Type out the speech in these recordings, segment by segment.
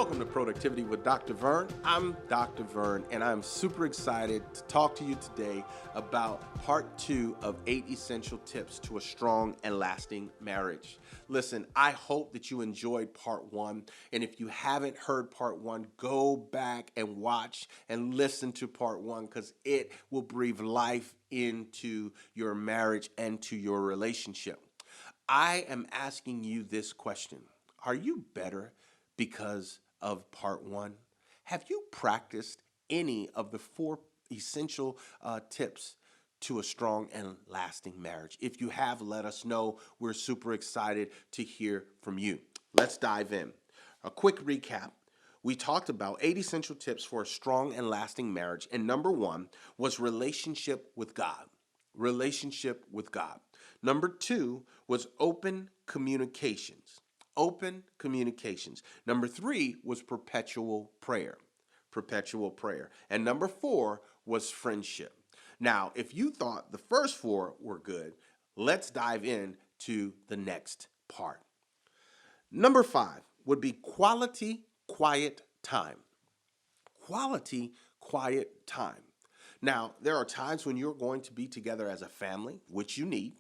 Welcome to Productivity with Dr. Vern. I'm Dr. Vern, and I'm super excited to talk to you today about part 2 of 8 essential tips to a strong and lasting marriage. Listen, I hope that you enjoyed part 1, and if you haven't heard part 1, go back and watch and listen to part 1 because it will breathe life into your marriage and to your relationship. I am asking you this question. Are you better because of part 1? Have you practiced any of the 4 essential tips to a strong and lasting marriage? If you have, let us know. We're super excited to hear from you. Let's dive in. A quick recap. We talked about 8 essential tips for a strong and lasting marriage, and number 1 was relationship with God. Relationship with God. Number 2 was open communications. Open communications. Number 3 was perpetual prayer. Perpetual prayer. And number 4 was friendship. Now, if you thought the first 4 were good, let's dive in to the next part. Number 5 would be quality quiet time. Quality quiet time. Now, there are times when you're going to be together as a family, which you need.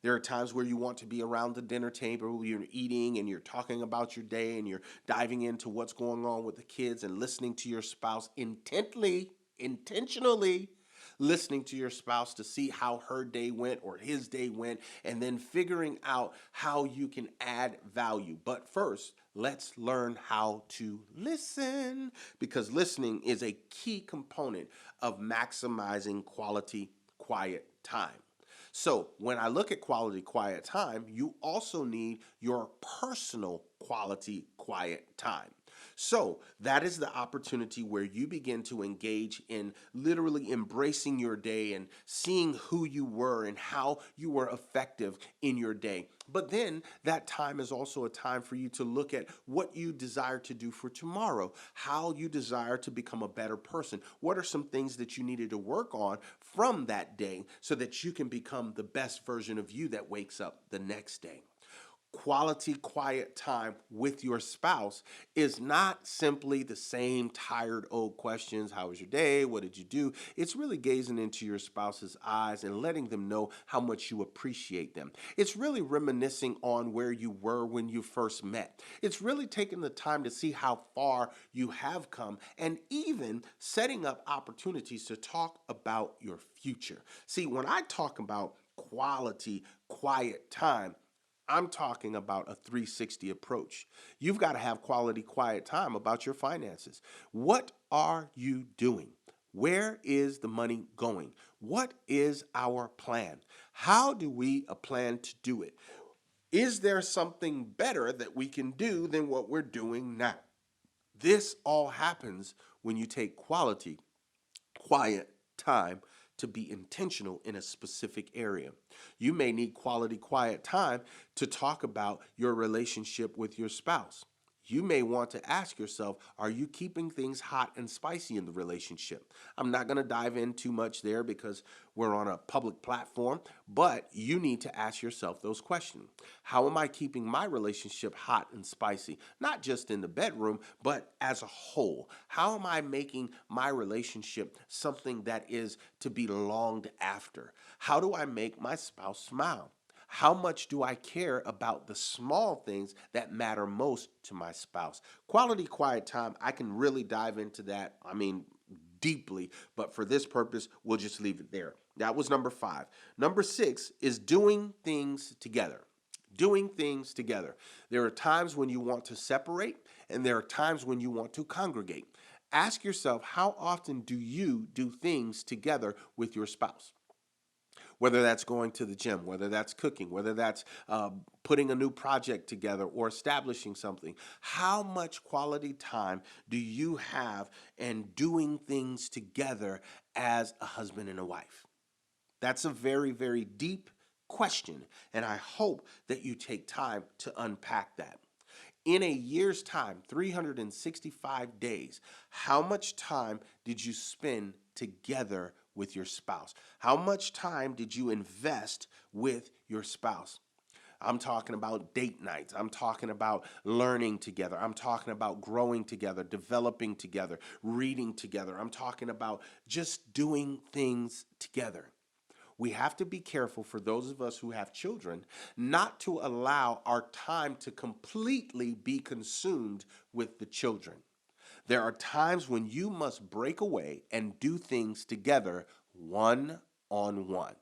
There are times where you want to be around the dinner table, you're eating and you're talking about your day and you're diving into what's going on with the kids and listening to your spouse intentionally listening to your spouse to see how her day went or his day went, and then figuring out how you can add value. But first, let's learn how to listen, because listening is a key component of maximizing quality quiet time. So when I look at quality quiet time, you also need your personal quality quiet time. So that is the opportunity where you begin to engage in literally embracing your day and seeing who you were and how you were effective in your day. But then that time is also a time for you to look at what you desire to do for tomorrow, how you desire to become a better person. What are some things that you needed to work on from that day so that you can become the best version of you that wakes up the next day? Quality quiet time with your spouse is not simply the same tired old questions. How was your day? What did you do? It's really gazing into your spouse's eyes and letting them know how much you appreciate them. It's really reminiscing on where you were when you first met. It's really taking the time to see how far you have come and even setting up opportunities to talk about your future. See, when I talk about quality quiet time, I'm talking about a 360 approach. You've got to have quality, quiet time about your finances. What are you doing? Where is the money going? What is our plan? How do we plan to do it? Is there something better that we can do than what we're doing now? This all happens when you take quality, quiet time to be intentional in a specific area. You may need quality, quiet time to talk about your relationship with your spouse. You may want to ask yourself, are you keeping things hot and spicy in the relationship? I'm not going to dive in too much there because we're on a public platform, but you need to ask yourself those questions. How am I keeping my relationship hot and spicy? Not just in the bedroom, but as a whole. How am I making my relationship something that is to be longed after? How do I make my spouse smile? How much do I care about the small things that matter most to my spouse? Quality quiet time, I can really dive into that, deeply, but for this purpose, we'll just leave it there. That was number 5. Number 6 is doing things together. Doing things together. There are times when you want to separate, and there are times when you want to congregate. Ask yourself, how often do you do things together with your spouse? Whether that's going to the gym, whether that's cooking, whether that's putting a new project together or establishing something. How much quality time do you have in doing things together as a husband and a wife? That's a very, very deep question, and I hope that you take time to unpack that. In a year's time, 365 days, how much time did you spend together with your spouse? How much time did you invest with your spouse? I'm talking about date nights. I'm talking about learning together. I'm talking about growing together, developing together, reading together. I'm talking about just doing things together. We have to be careful, for those of us who have children, not to allow our time to completely be consumed with the children. There are times when you must break away and do things together, one on one.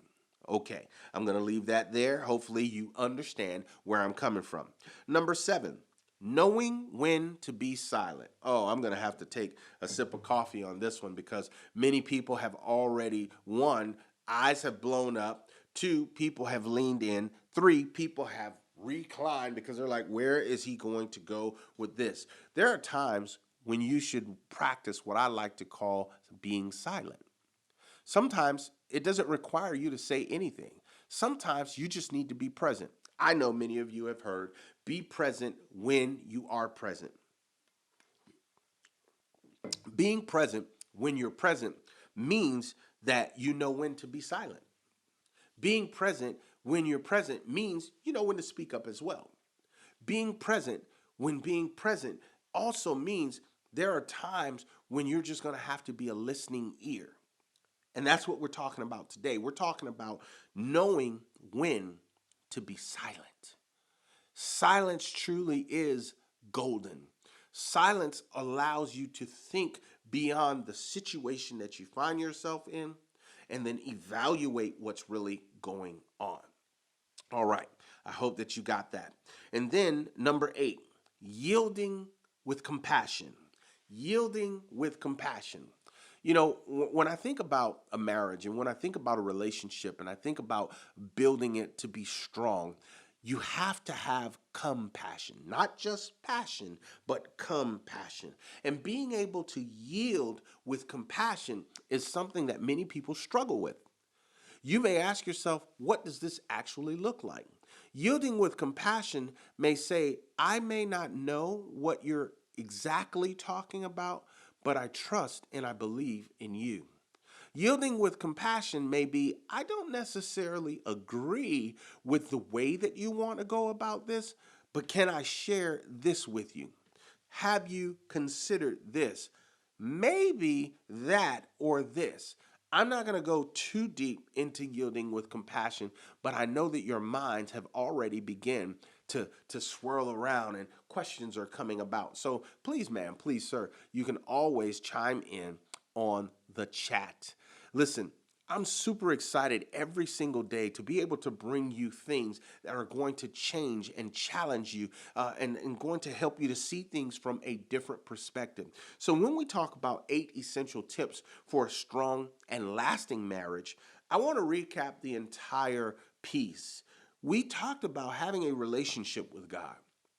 Okay, I'm going to leave that there. Hopefully, you understand where I'm coming from. Number 7, knowing when to be silent. Oh, I'm going to have to take a sip of coffee on this one, because many people have already, one, eyes have blown up, two, people have leaned in, three, people have reclined because they're like, where is he going to go with this? There are times when you should practice what I like to call being silent. Sometimes it doesn't require you to say anything. Sometimes you just need to be present. I know many of you have heard, be present when you are present. Being present when you're present means that you know when to be silent. Being present when you're present means you know when to speak up as well. Being present when being present also means there are times when you're just going to have to be a listening ear. And that's what we're talking about today. We're talking about knowing when to be silent. Silence truly is golden. Silence allows you to think beyond the situation that you find yourself in and then evaluate what's really going on. All right. I hope that you got that. And then number 8, yielding with compassion. Yielding with compassion. You know, when I think about a marriage and when I think about a relationship and I think about building it to be strong, you have to have compassion, not just passion, but compassion. And being able to yield with compassion is something that many people struggle with. You may ask yourself, what does this actually look like? Yielding with compassion may say, I may not know what you're exactly talking about, but I trust and I believe in you. Yielding with compassion may be, I don't necessarily agree with the way that you want to go about this, but can I share this with you? Have you considered this? Maybe that or this. I'm not going to go too deep into yielding with compassion, but I know that your minds have already begun to swirl around and questions are coming about. So please, ma'am, please, sir, you can always chime in on the chat. Listen, I'm super excited every single day to be able to bring you things that are going to change and challenge you and going to help you to see things from a different perspective. So when we talk about 8 essential tips for a strong and lasting marriage, I want to recap the entire piece. We talked about having a relationship with God.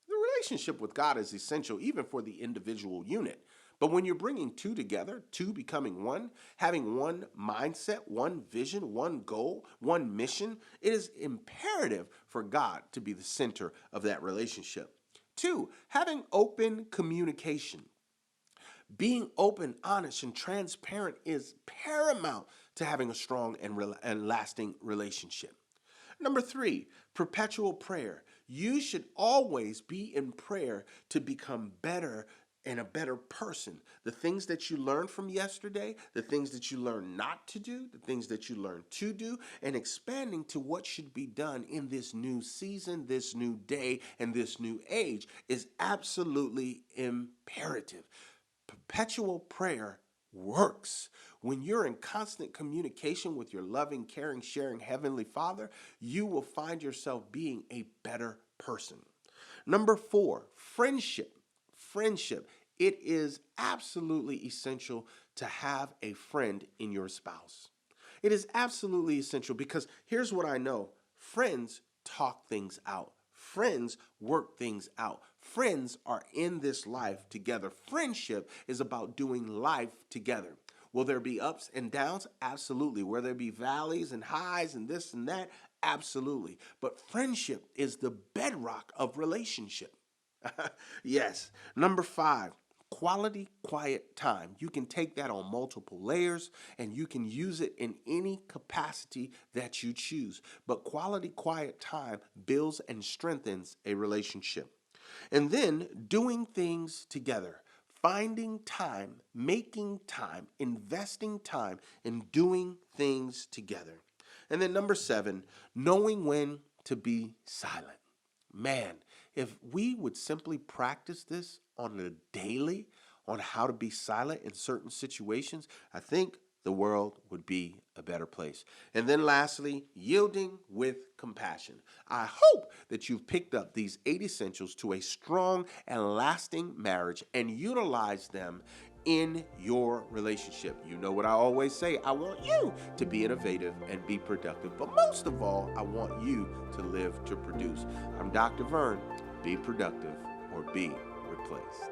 The relationship with God is essential even for the individual unit. But when you're bringing two together, two becoming one, having one mindset, one vision, one goal, one mission, it is imperative for God to be the center of that relationship. 2, having open communication. Being open, honest, and transparent is paramount to having a strong and lasting relationship. Number 3, perpetual prayer. You should always be in prayer to become better and a better person. The things that you learned from yesterday, the things that you learned not to do, the things that you learned to do, and expanding to what should be done in this new season, this new day, and this new age is absolutely imperative. Perpetual prayer works. When you're in constant communication with your loving, caring, sharing Heavenly Father, you will find yourself being a better person. Number 4, friendship. Friendship. It is absolutely essential to have a friend in your spouse. It is absolutely essential because here's what I know. Friends talk things out. Friends work things out. Friends are in this life together. Friendship is about doing life together. Will there be ups and downs? Absolutely. Will there be valleys and highs and this and that? Absolutely. But friendship is the bedrock of relationship. Yes. Number 5, Quality, quiet time. You can take that on multiple layers and you can use it in any capacity that you choose. But quality, quiet time builds and strengthens a relationship. And then doing things together. Finding time, making time, investing time in doing things together. And then number 7, knowing when to be silent. Man, if we would simply practice this on a daily, on how to be silent in certain situations, I think the world would be a better place. And then lastly, yielding with compassion. I hope that you've picked up these 8 essentials to a strong and lasting marriage and utilize them in your relationship. You know what I always say, I want you to be innovative and be productive, but most of all, I want you to live to produce. I'm Dr. Vern. Be productive or be replaced.